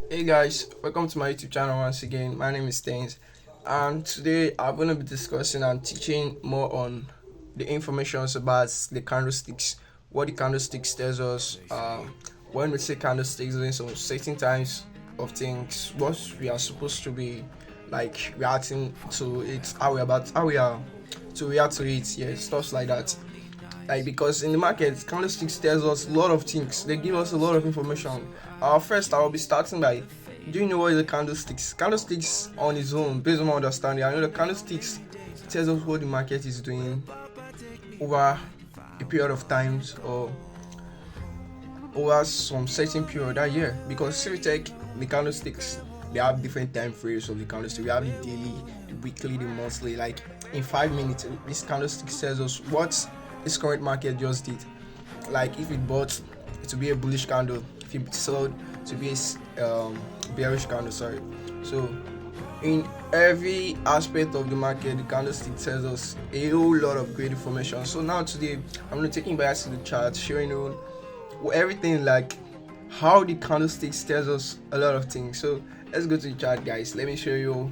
Hey guys, welcome to my YouTube channel once again. My name is Stenz, and today I'm going to be discussing and teaching more on the information about the candlesticks, what the candlesticks tells us, when we say candlesticks, in some certain times of things, what we are supposed to be like reacting to it, how we are to react to it, yeah, stuff like that. Like, because in the market, candlesticks tells us a lot of things. They give us a lot of information. First, I will be starting by, do you know what is a candlesticks? Candlesticks on its own, based on my understanding, I know the candlesticks tells us what the market is doing over a period of times, or over some certain period that year. Because if you take the candlesticks, they have different time frames of the candlestick. We have the daily, the weekly, the monthly. Like in 5 minutes, this candlestick tells us what this current market just did. Like if it bought, it will be a bullish candle. If it sold, to be a bearish candle. Sorry. So in every aspect of the market, the candlestick tells us a whole lot of great information. So now today, I'm going to take you back to the chart, showing you everything, like how the candlesticks tells us a lot of things. So let's go to the chart, guys. Let me show you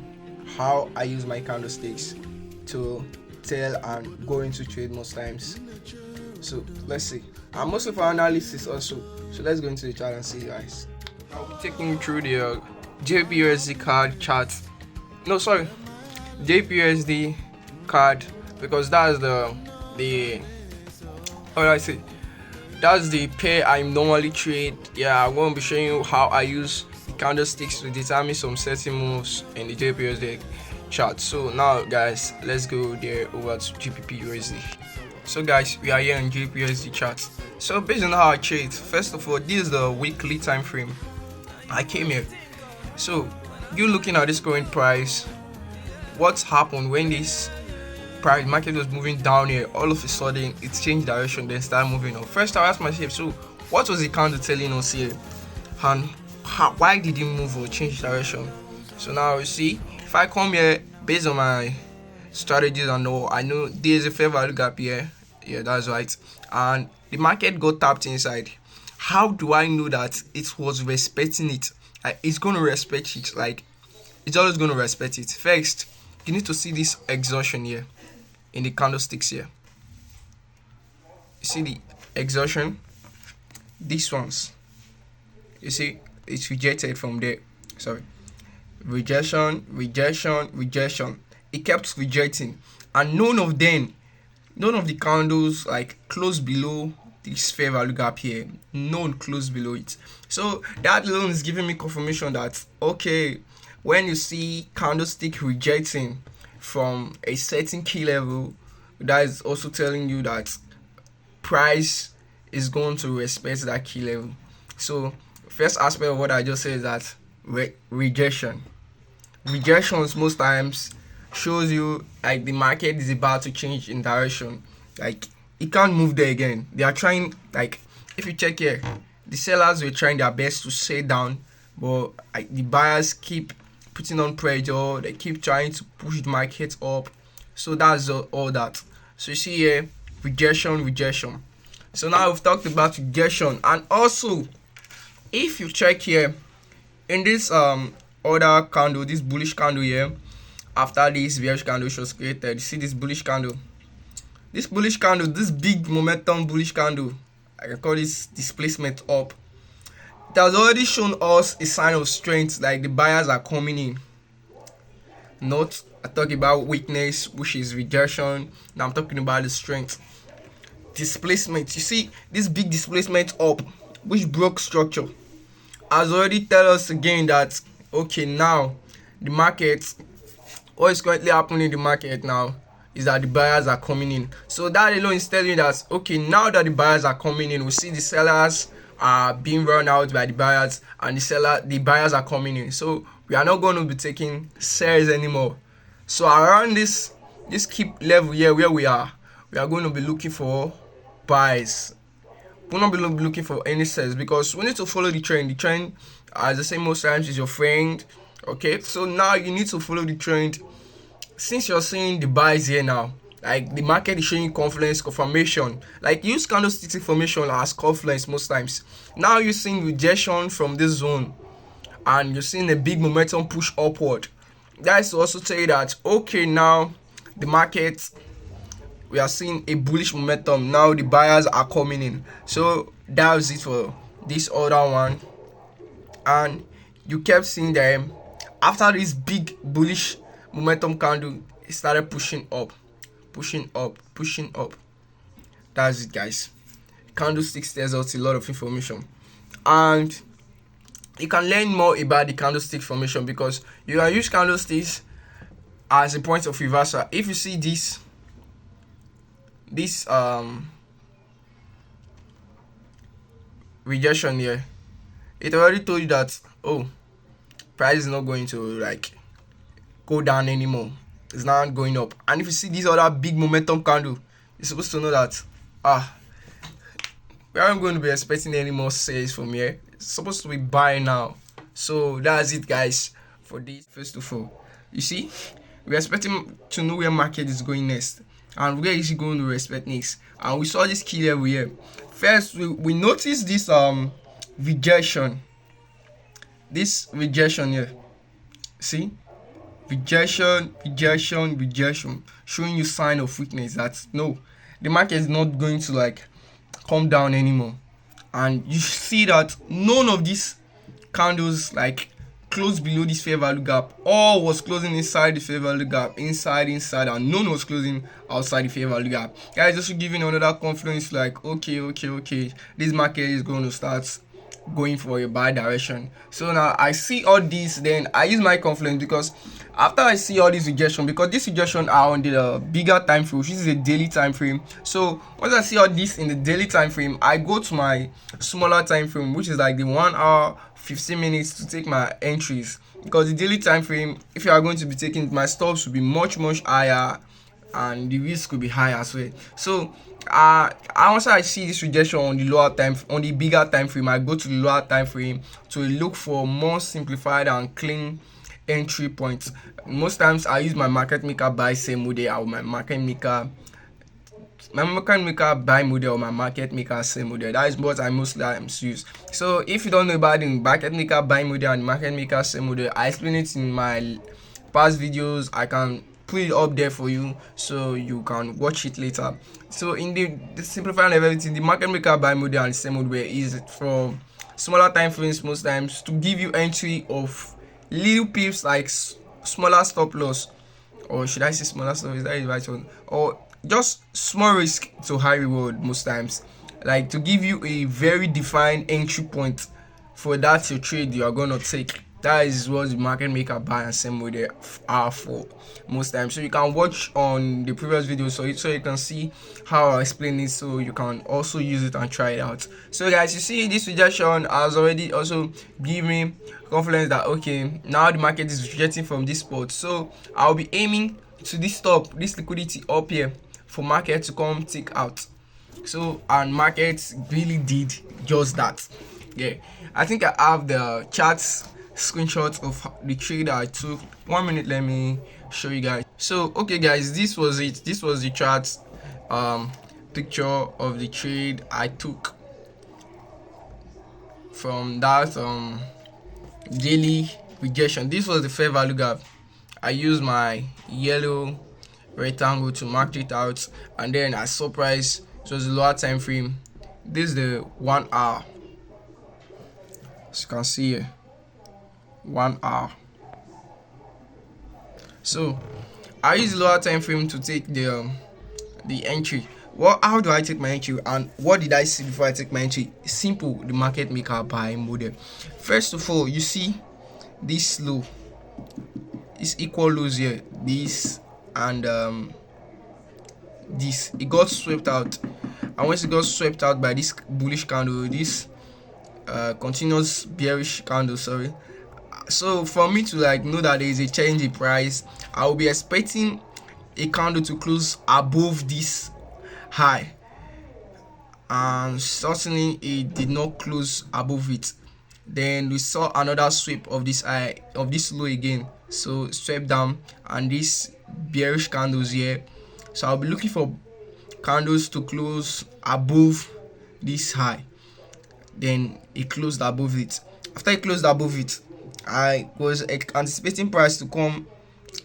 how I use my candlesticks to tell and go into trade most times. So let's see. I'm mostly for analysis also. So let's go into the chart and see, guys. I'll be taking you through the Gbpusd card chart. No, sorry, Gbpusd card, because that's the how do I say? That's the pair I normally trade. Yeah, I'm going to be showing you how I use the candlesticks to determine some certain moves in the Gbpusd chart. So now, guys, let's go there over to Gbpusd. So guys, we are here on Gbpusd chart. So based on how I trade, first of all, this is the weekly time frame. I came here. So you looking at this current price, what's happened when this price market was moving down here, all of a sudden it changed direction, then started moving up. First I asked myself, so what was the candle telling us here, and why did it move or change direction? So now you see, if I come here based on my strategies and all, I know there's a fair value gap here. Yeah, that's right. And the market got tapped inside. How do I know that it was respecting it? It's going to respect it. Like, it's always going to respect it. First, you need to see this exhaustion here in the candlesticks here. You see the exhaustion? These ones. You see, it's rejected from there. Sorry. Rejection. It kept rejecting, and none of the candles like close below this fair value gap here. None close below it. So that alone is giving me confirmation that, okay, when you see candlestick rejecting from a certain key level, that is also telling you that price is going to respect that key level. So first aspect of what I just said is that rejections most times shows you like the market is about to change in direction. Like, it can't move there again. They are trying, like, if you check here, the sellers were trying their best to stay down, but the buyers keep putting on pressure. They keep trying to push the market up. So that's all that. So you see here, rejection. So now we've talked about rejection, and also if you check here in this other candle, this bullish candle here, after this bearish candle was created, you see this bullish candle, this big momentum bullish candle, I can call this displacement up. It has already shown us a sign of strength, like the buyers are coming in. Not I talk about weakness, which is rejection. Now I'm talking about the strength. Displacement, you see this big displacement up, which broke structure, has already tell us again that, okay, now the market, what is currently happening in the market now is that the buyers are coming in. So that alone is telling you that, okay, now that the buyers are coming in, we see the sellers are being run out by the buyers, and the buyers are coming in. So we are not going to be taking shares anymore. So around this key level here where we are going to be looking for buys. We're not be looking for any sales, because we need to follow the trend. The trend, as I say most times, is your friend. Okay, so now you need to follow the trend. Since you're seeing the buys here now, like the market is showing confluence confirmation. Like use candlestick information as confluence most times. Now you're seeing rejection from this zone and you're seeing a big momentum push upward. That is to also tell you that okay, now the market, we are seeing a bullish momentum. Now the buyers are coming in. So that was it for this other one, and you kept seeing them after this big bullish momentum candle. It started pushing up, pushing up, pushing up. That's it, guys. Candlesticks tells us a lot of information, and you can learn more about the candlestick formation because you can use candlesticks as a point of reversal. If you see this rejection here, it already told you that, oh, price is not going to like go down anymore, it's not going up. And if you see this other big momentum candle, you're supposed to know that we aren't going to be expecting any more sales from here. It's supposed to be buying now. So that's it, guys, for this. First of all, you see, we're expecting to know where market is going next and where is it going to respect next. And we saw this key level here. First, we noticed this rejection. This rejection here. See? Rejection, showing you sign of weakness that no, the market is not going to like come down anymore. And you see that none of these candles like closed below this fair value gap. All was closing inside the fair value gap, inside, and none was closing outside the fair value gap. Guys, just giving another confidence like okay, this market is going to start going for a bad direction. So now I see all this, then I use my confidence because after I see all this rejection, because this rejection are on the bigger time frame, which is a daily time frame. So once I see all this in the daily time frame, I go to my smaller time frame, which is like the 1 hour 15 minutes to take my entries, because the daily time frame, if you are going to be taking, my stops will be much higher and the risk could be higher as well. So once I see this rejection on the lower time, on the bigger time frame, I go to the lower time frame to look for more simplified and clean entry points. Most times I use my market maker buy sell model or my market maker buy model or my market maker sell model. That is what I mostly use. So if you don't know about the market maker buy model and market maker sell model, I explain it in my past videos. I can put it up there for you so you can watch it later. So in the simplifying of everything, the market maker buy model and sell model is for smaller time frames most times to give you entry of little pips like smaller stop loss, or should I say smaller stop, is that the right one, or just small risk to high reward most times, like to give you a very defined entry point for that your trade you are gonna take. That is what the market maker buy and sell model are for most times. So you can watch on the previous video so you can see how I explain it, so you can also use it and try it out. So guys, you see this rejection has already also given me confidence that okay, now the market is rejecting from this spot. So I'll be aiming to this top, this liquidity up here, for market to come take out. So and market really did just that. Yeah, I think I have the charts screenshots of the trade I took. 1 minute, let me show you guys. So okay guys, this was it. This was the chart picture of the trade I took from that daily rejection. This was the fair value gap. I used my yellow rectangle to mark it out, and then I saw price. It was the lower time frame. This is the 1 hour, as you can see here, 1 hour. So I use lower time frame to take the entry. How do I take my entry, and what did I see before I take my entry? Simple, the market maker buy model. First of all, you see this low, this equal lows here, this and this, it got swept out, and once it got swept out by this bullish candle, this continuous bearish candle, sorry. So for me to like know that there is a change in price, I will be expecting a candle to close above this high, and certainly it did not close above it. Then we saw another sweep of this high, of this low again, so swept down, and these bearish candles here So I'll be looking for candles to close above this high. Then it closed above it. After it closed above it, I was anticipating price to come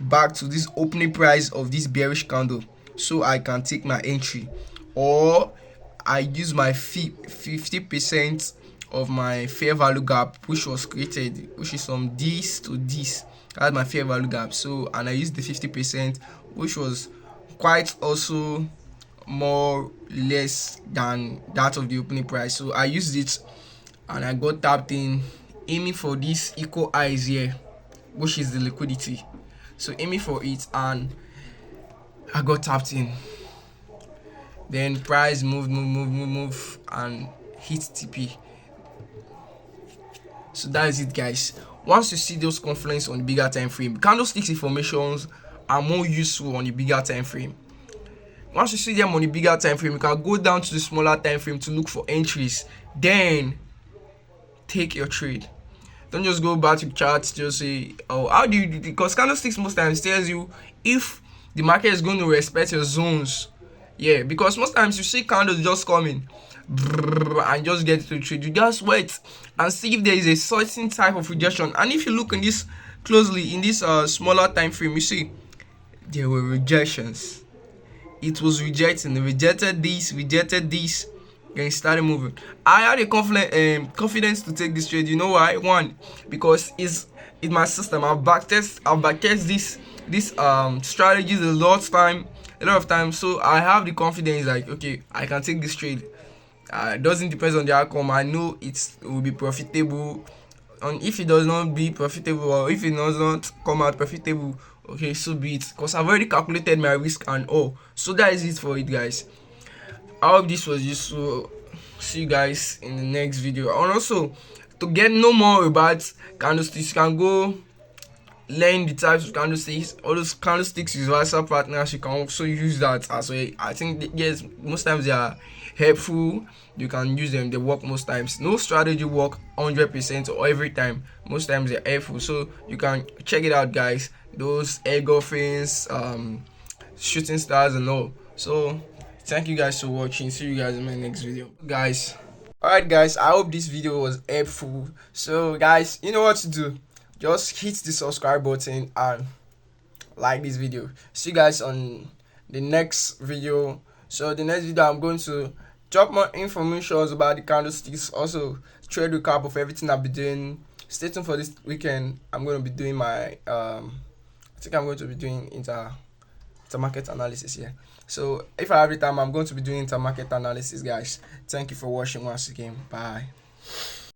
back to this opening price of this bearish candle, so I can take my entry, or I use my 50% of my fair value gap, which was created, which is from this to this. That's my fair value gap. So, and I used the 50%, which was quite also more less than that of the opening price. So I used it and I got tapped in, aiming for this equal highs here, which is the liquidity. So aiming for it, and I got tapped in. Then price move and hit TP. So that is it, guys. Once you see those confluence on the bigger time frame, candlesticks informations are more useful on the bigger time frame. Once you see them on the bigger time frame, you can go down to the smaller time frame to look for entries, then take your trade. Don't just go back to charts, just say, oh, how do you, because candlesticks most times tells you if the market is going to respect your zones. Yeah, because most times you see candles just coming and just get to trade. You just wait and see if there is a certain type of rejection. And if you look in this closely, in this smaller time frame, you see there were rejections. It was rejecting, rejected this, then it started moving. I had a confidence to take this trade. You know why? One, because it's in my system. I've backtested this strategies a lot of time. So I have the confidence, like, okay, I can take this trade. It doesn't depend on the outcome. I know it will be profitable. And if it does not be profitable, or if it does not come out profitable, okay, so be it, because I've already calculated my risk and all. So that is it for it, guys. I hope this was useful. See you guys in the next video. And also, to get no more about candlesticks, you can go learn the types of candlesticks. All those candlesticks universal partners, you can also use that as well. I think yes, most times they are helpful. You can use them, they work most times. No strategy work 100% or every time. Most times they're helpful, so you can check it out, guys. Those engulfings, shooting stars and all. So thank you guys for watching. See you guys in my next video, guys. Alright, guys, I hope this video was helpful. So guys, you know what to do. Just hit the subscribe button and like this video. See you guys on the next video. So the next video, I'm going to drop more information about the candlesticks, also trade recap of everything I'll be doing. Stay tuned for this weekend. I'm going to be doing my I think I'm going to be doing intermarket analysis here. So if I have the time, I'm going to be doing intermarket analysis, guys. Thank you for watching once again. Bye.